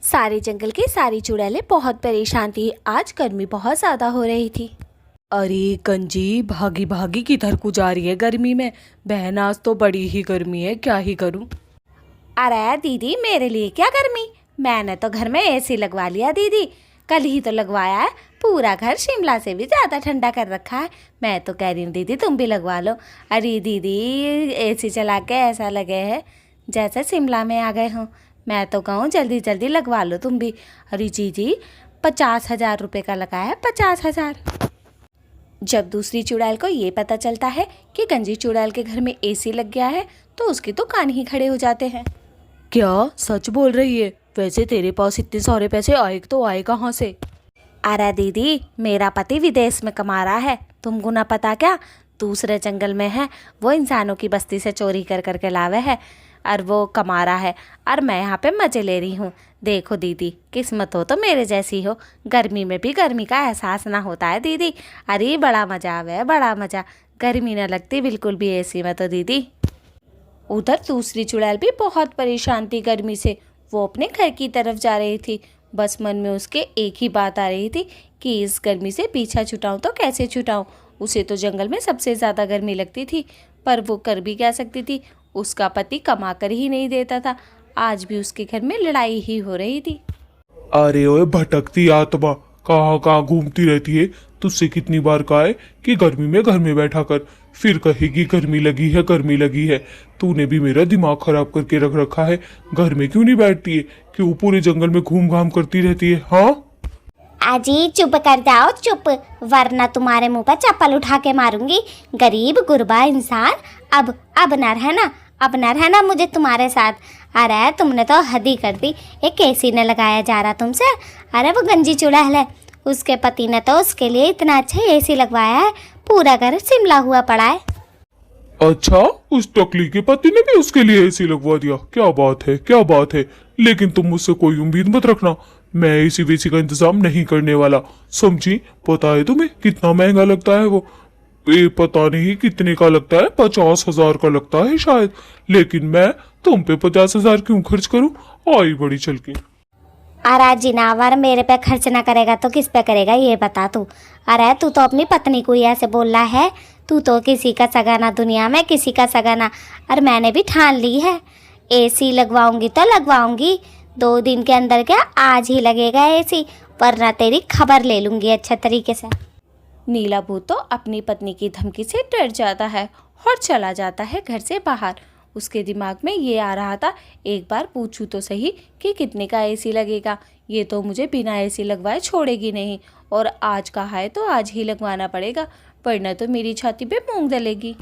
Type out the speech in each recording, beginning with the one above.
सारे जंगल की सारी चुड़ैलें बहुत परेशान थी। आज गर्मी बहुत ज़्यादा हो रही थी। अरे कंजी, भागी भागी किधर को जा रही है गर्मी में? बहन आज तो बड़ी ही गर्मी है, क्या ही करूं। अरे दीदी, मेरे लिए क्या गर्मी, मैंने तो घर में एसी लगवा लिया दीदी। कल ही तो लगवाया है। पूरा घर शिमला से भी ज़्यादा ठंडा कर रखा है। मैं तो कह रही हूँ दीदी तुम भी लगवा लो। अरे दीदी, एसी चला के ऐसा लगे है जैसे शिमला में आ गए हों। मैं तो कहूँ जल्दी जल्दी लगवा लो तुम भी। अरे जी 50,000 रुपये का लगा है, 50,000। जब दूसरी चुड़ैल को ये पता चलता है कि गंजी चुड़ैल के घर में एसी लग गया है तो उसके तो कान ही खड़े हो जाते हैं। क्या सच बोल रही है? वैसे तेरे पास इतने सारे पैसे आए तो आए कहाँ से? अरे दीदी, मेरा पति विदेश में कमा रहा है, तुमको ना पता क्या? दूसरे जंगल में है, वो इंसानों की बस्ती से चोरी कर कर के लावे है और वो कमा रहा है और मैं यहाँ पे मज़े ले रही हूँ। देखो दीदी, किस्मत हो तो मेरे जैसी हो, गर्मी में भी गर्मी का एहसास ना होता है दीदी। अरे बड़ा मज़ा आवे, बड़ा मज़ा, गर्मी ना लगती बिल्कुल भी एसी में तो दीदी। उधर दूसरी चुड़ैल भी बहुत परेशान थी गर्मी से। वो अपने घर की तरफ जा रही थी। बस मन में उसके एक ही बात आ रही थी कि इस गर्मी से पीछा छुटाऊं तो कैसे छुटाऊं। उसे तो जंगल में सबसे ज़्यादा गर्मी लगती थी, पर वो कर भी क्या सकती थी। उसका पति कमा कर ही नहीं देता था। आज भी उसके घर में लड़ाई ही हो रही थी। अरे ओए भटकती आत्मा, कहाँ कहाँ घूमती रहती है? तुझसे कितनी बार कहा है कि गर्मी में घर में बैठा कर, फिर कहेगी गर्मी लगी है, गर्मी लगी है। तूने भी मेरा दिमाग खराब करके रख रखा है। घर में क्यों नहीं बैठती है? क्यों पूरे जंगल में घूम घाम करती रहती है? हाँ, अजी चुप कर जाओ, चुप, वरना तुम्हारे मुंह पर चप्पल उठा के मारूंगी। गरीब गुरबा इंसान, अब न रहना, अब न रहना मुझे तुम्हारे साथ। अरे तुमने तो हद ही कर दी। एक एसी ने लगाया जा रहा तुमसे। अरे वो गंजी चुड़ैल है, उसके पति ने तो उसके लिए इतना अच्छा एसी लगवाया है, पूरा घर शिमला हुआ पड़ा है। अच्छा, उस टकली के पति ने भी उसके लिए एसी लगवा दिया? क्या बात है, क्या बात है। लेकिन तुम मुझसे कोई उम्मीद मत रखना, मैं एसी वेसी का इंतजाम नहीं करने वाला, समझी? पता है तुम्हें कितना महंगा लगता है वो? पता नहीं कितने का लगता है, 50,000 का लगता है शायद। लेकिन मैं तुम पे 50,000 क्यों खर्च करूं? आई बड़ी चल के। अरे जिनावर, मेरे पे खर्च ना करेगा तो किस पे करेगा ये बता तू। अरे तू तो अपनी पत्नी को ही ऐसे बोल रहा है। तू तो किसी का सगाना दुनिया में, किसी का सगाना। और मैंने भी ठान ली है, एसी लगवाऊंगी तो लगवाऊंगी। 2 दिन के अंदर क्या, आज ही लगेगा एसी, वरना तेरी खबर ले लूंगी अच्छे तरीके से। नीला भूत तो अपनी पत्नी की धमकी से डर जाता है और चला जाता है घर से बाहर। उसके दिमाग में ये आ रहा था, एक बार पूछूं तो सही कि कितने का एसी लगेगा। ये तो मुझे बिना एसी लगवाए छोड़ेगी नहीं, और आज कहा है तो आज ही लगवाना पड़ेगा, वरना तो मेरी छाती पे मूंग दलेगी।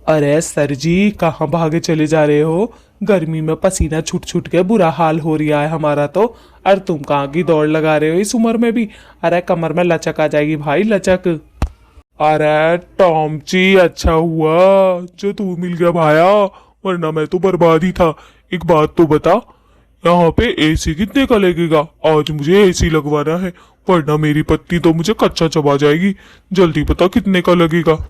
अरे सर जी, कहाँ भागे चले जा रहे हो? गर्मी में पसीना छूट छूट के बुरा हाल हो रहा है हमारा तो। और तुम कहाँ की दौड़ लगा रहे हो इस उम्र में भी? अरे कमर में लचक आ जाएगी भाई, लचक। अरे टॉमची, अच्छा हुआ जो तू मिल गया भाया, वरना मैं तो बर्बाद ही था। एक बात तो बता, यहाँ पे एसी कितने का लगेगा? आज मुझे एसी लगवाना है, वरना मेरी पत्नी तो मुझे कच्चा चबा जाएगी। जल्दी बता कितने का लगेगा।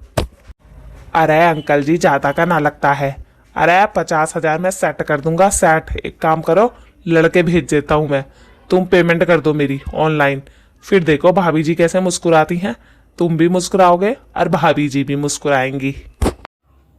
अरे अंकल जी, ज्यादा का ना लगता है। अरे 50,000 में सेट कर दूंगा, सेट। एक काम करो, लड़के भेज देता हूँ मैं, तुम पेमेंट कर दो मेरी ऑनलाइन। फिर देखो भाभी जी कैसे मुस्कुराती हैं, तुम भी मुस्कुराओगे और भाभी जी भी मुस्कुराएंगी।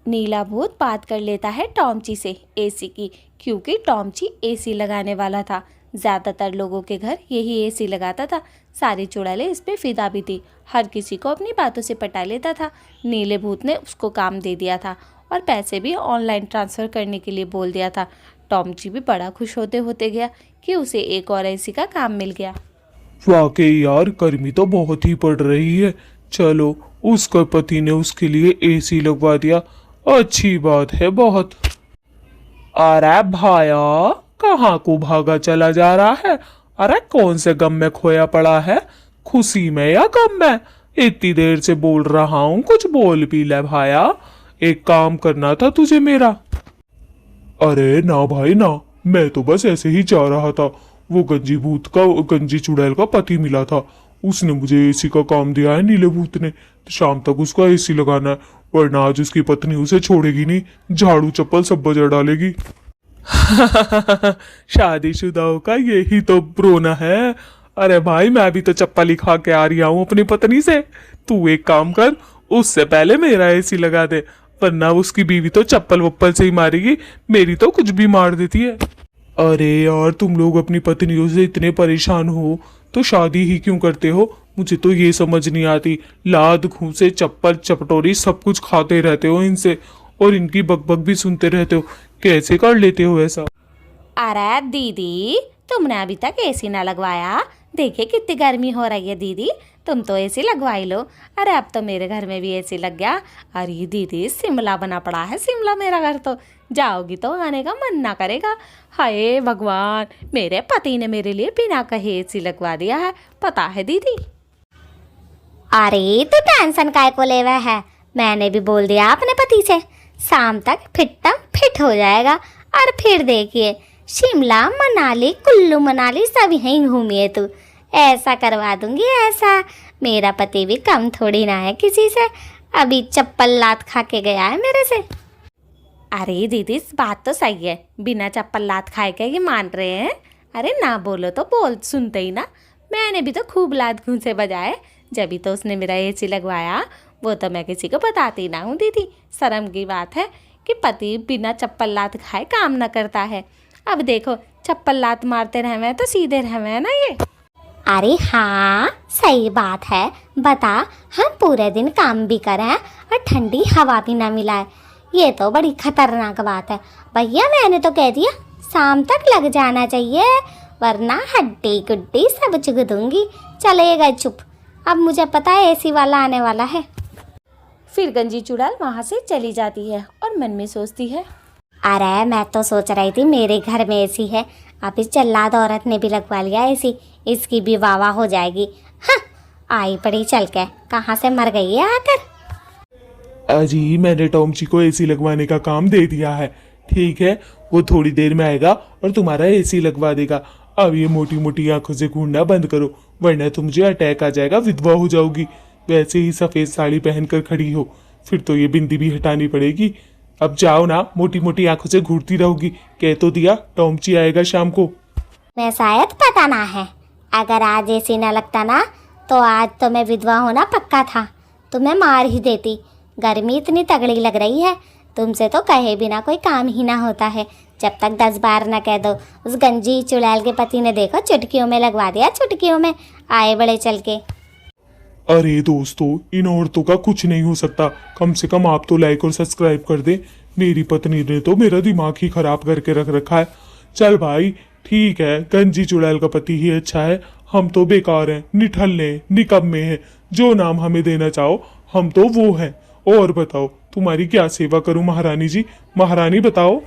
नीला भूत बात कर लेता है टॉमची से एसी की, क्योंकि टॉमची एसी लगाने वाला था। ज़्यादातर लोगों के घर यही एसी लगाता था। सारी चुड़ैलें इस पे फिदा भी थी, हर किसी को अपनी बातों से पटा लेता था। नीले भूत ने उसको काम दे दिया था और पैसे भी ऑनलाइन ट्रांसफ़र करने के लिए बोल दिया था। टॉमची भी बड़ा खुश होते होते गया कि उसे एक और एसी का काम मिल गया। वाकई यार, गर्मी तो बहुत ही पड़ रही है। चलो, उसका पति ने उसके लिए एसी लगवा दिया, अच्छी बात है बहुत। अरे भाया, कहाँ को भागा चला जा रहा है? अरे कौन से गम में खोया पड़ा है, खुशी में या गम में? इतनी देर से बोल रहा हूँ, कुछ बोल भी ले भाया। एक काम करना था तुझे मेरा। अरे ना भाई ना, मैं तो बस ऐसे ही जा रहा था। वो गंजी चुड़ैल का पति मिला था, उसने मुझे एसी का काम दिया है नीले भूत ने, तो शाम तक उसका एसी लगाना है, वरना आज उसकी पत्नी उसे छोड़ेगी नहीं, झाड़ू चप्पल सब बजा डालेगी। शादीशुदाओं का यही तो रोना है। अरे भाई मैं भी तो चप्पल ही खा के आ रही हूँ अपनी पत्नी से। तू एक काम कर, उससे पहले मेरा एसी लगा दे, वरना उसकी बीवी तो चप्पल वप्पल से ही मारेगी, मेरी तो कुछ भी मार देती है। अरे यार तुम लोग अपनी पत्नियों से इतने परेशान हो तो शादी ही क्यों करते हो? मुझे तो ये समझ नहीं आती। लाद घूंसे चप्पल चपटोरी सब कुछ खाते रहते हो इनसे, और इनकी बकबक भी सुनते रहते हो। कैसे कर लेते हो ऐसा? अरे दीदी, तुमने अभी तक एसी ना लगवाया? देखिए कितनी गर्मी हो रही है दीदी, तुम तो एसी लगवाई लो। अरे अब तो मेरे घर में भी एसी लग गया। अरे दीदी शिमला बना पड़ा है, शिमला मेरा घर तो, जाओगी तो आने का मन ना करेगा। हाय भगवान, मेरे पति ने मेरे लिए बिना कहे एसी लगवा दिया है, पता है दीदी। अरे तो टेंशन काय को लेवा है, मैंने भी बोल दिया अपने पति से, शाम तक फिट हो जाएगा। और फिर देखिए शिमला मनाली कुल्लू मनाली सब यहीं घूमिए तू, ऐसा करवा दूंगी ऐसा। मेरा पति भी कम थोड़ी ना है किसी से, अभी चप्पल लात खा के गया है मेरे से। अरे दीदी इस बात तो सही है, बिना चप्पल लात खाए के ये मान रहे हैं। अरे ना बोलो तो बोल सुनते ही ना। मैंने भी तो खूब लात घूंसे बजाए, जब भी तो उसने मेरा एसी लगवाया। वो तो मैं किसी को बताती ना हूँ दीदी। शर्म की बात है कि पति बिना चप्पल लात खाए काम ना करता है। अब देखो चप्पल लात मारते रहे तो सीधे रहे ना ये। अरे हाँ सही बात है, बता हम पूरे दिन काम भी करें और ठंडी हवा भी ना मिलाए, ये तो बड़ी खतरनाक बात है। भैया मैंने तो कह दिया शाम तक लग जाना चाहिए, वरना हड्डी गुड्डी सब चुग दूंगी। चलेगा चुप, अब मुझे पता है एसी वाला आने वाला है। फिर गंजी चुड़ैल वहाँ से चली जाती है और मन में सोचती है, अरे मैं तो सोच रही थी मेरे घर में एसी है, अब इस जल्लाद औरत ने भी लगवा लिया एसी, इसकी भी वाह हो जाएगी। हाँ आई पड़ी चल के, कहाँ से मर गई है आकर। अजी मैंने टॉमची को एसी लगवाने का काम दे दिया है, ठीक है? वो थोड़ी देर में आएगा और तुम्हारा एसी लगवा देगा। अब ये मोटी मोटी आंखों से घूरना बंद करो, वरना तो मुझे अटैक आ जाएगा, विधवा हो जाओगी। वैसे ही सफ़ेद साड़ी पहनकर खड़ी हो, फिर तो ये बिंदी भी हटानी पड़ेगी। अब जाओ ना, मोटी मोटी आंखों से घूरती रहोगी। कह तो दिया टॉमची आएगा शाम को। मैं शायद पता ना है, अगर आज एसी न लगता ना तो आज तो मैं विधवा होना पक्का था, तुम्हें मार ही देती। गर्मी इतनी तगड़ी लग रही है, तुमसे तो कहे बिना कोई काम ही ना होता है। जब तक 10 बार न कह दो। उस गंजी चुड़ैल के पति ने देखो चुटकियों में लगवा दिया, चुटकियों में आए बड़े चल के। अरे दोस्तों, इन औरतों का कुछ नहीं हो सकता, कम से कम आप तो लाइक और सब्सक्राइब कर दे। मेरी पत्नी ने तो मेरा दिमाग ही खराब करके रख रखा है। चल भाई ठीक है, गंजी चुड़ैल का पति ही अच्छा है, हम तो बेकार हैं, निठल्ले निकम्मे हैं। जो नाम हमें देना चाहो हम तो वो हैं। और बताओ तुम्हारी क्या सेवा करूं महारानी जी? महारानी बताओ।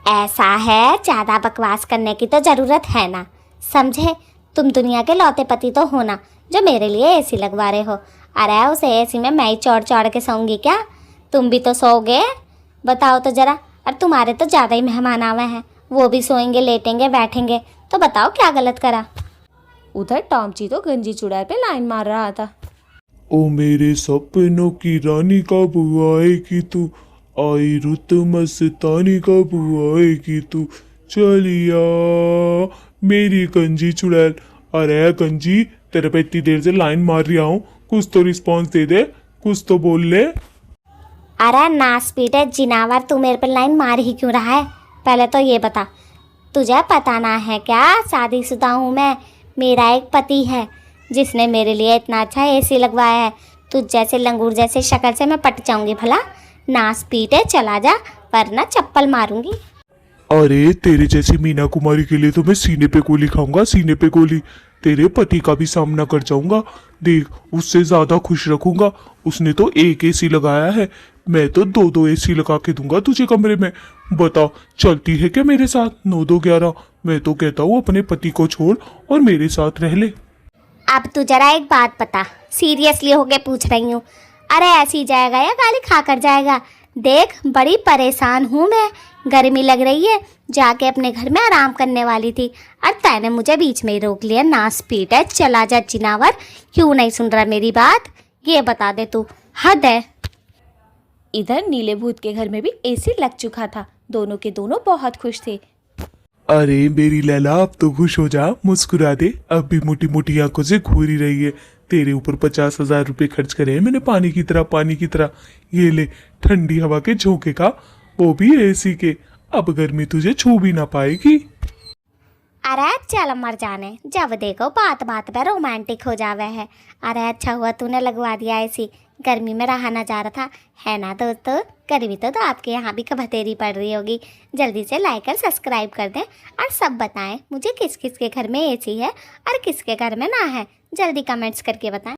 ऐसा है, ज़्यादा बकवास करने की तो ज़रूरत है ना, समझे? तुम दुनिया के लौते पति तो हो ना जो मेरे लिए एसी लगवा रहे हो। अरे उस एसी में मैं ही चौड़ चौड़ के सोऊंगी क्या? तुम भी तो सोओगे, बताओ तो ज़रा। और तुम्हारे तो ज़्यादा ही मेहमान आवे हैं, वो भी सोएंगे लेटेंगे बैठेंगे, तो बताओ क्या गलत करा। उधर टॉमची तो गंजी चुड़ैल पे लाइन मार रहा था। ओ मेरे सपनों की रानी कब आएगी तू, आई रुत मस्तानी कब आएगी तू, चलिया मेरी गंजी चुड़ैल। अरे गंजी, तेरे पे इतनी देर से लाइन मार रहा हूँ, कुछ तो रिस्पॉन्स दे दे, कुछ तो बोल ले। अरे नास पीटे जिनावर, तू मेरे पर लाइन मार ही क्यों रहा है? पहले तो ये बता, तुझे पता ना है क्या शादीशुदा हूँ मैं? मेरा एक पति है जिसने मेरे लिए इतना अच्छा एसी लगवाया है। तुझ जैसे लंगूर जैसे शक्ल से मैं पट जाऊंगी भला? नास पीटे चला जा, वरना चप्पल मारूंगी। अरे तेरे जैसी मीना कुमारी के लिए तो मैं सीने पे गोली खाऊंगा, सीने पे गोली। तेरे पति का भी सामना कर जाऊंगा, देख उससे ज्यादा खुश रखूंगा। उसने तो एक एसी लगाया है, मैं तो 2-2 एसी लगा के दूंगा तुझे कमरे में। बता चलती है क्या मेरे साथ? 9-2-11। मैं तो कहता हूँ अपने पति को छोड़ और मेरे साथ रह ले। अब तू जरा एक बात बता, सीरियसली होके पूछ रही हूँ। अरे ऐसी जाएगा या गाली खा कर जाएगा? देख बड़ी परेशान हूँ मैं, गर्मी लग रही है, जाके अपने घर में आराम करने वाली थी और तैने मुझे बीच में ही रोक लिया। नास पीट है, चला जा जिनावर। क्यों नहीं सुन रहा मेरी बात? ये बता दे तू, हद है। इधर नीले भूत के घर में भी एसी लग चुका था। दोनों के दोनों बहुत खुश थे। अरे मेरी लैला, अब तो खुश हो जा, मुस्कुरा दे। अब भी मोटी मोटी आंखों से घूरी रही है। तेरे ऊपर 50,000 रुपए खर्च करे हैं मैंने, पानी की तरह पानी की तरह। ये ले, ठंडी हवा के झोंके का, वो भी एसी के। अब गर्मी तुझे छू भी ना पाएगी। अरे चल मर जाने, जब देखो बात बात पे रोमांटिक हो जावे है। अरे अच्छा हुआ तूने लगवा दिया ऐसी, गर्मी में रहा ना जा रहा था, है ना दोस्तों। गर्मी तो आपके यहाँ भी कभतेरी पड़ रही होगी। जल्दी से लाइक और सब्सक्राइब कर दें और सब बताएं मुझे किस किस के घर में एसी है और किसके घर में ना है। जल्दी कमेंट्स करके बताएं।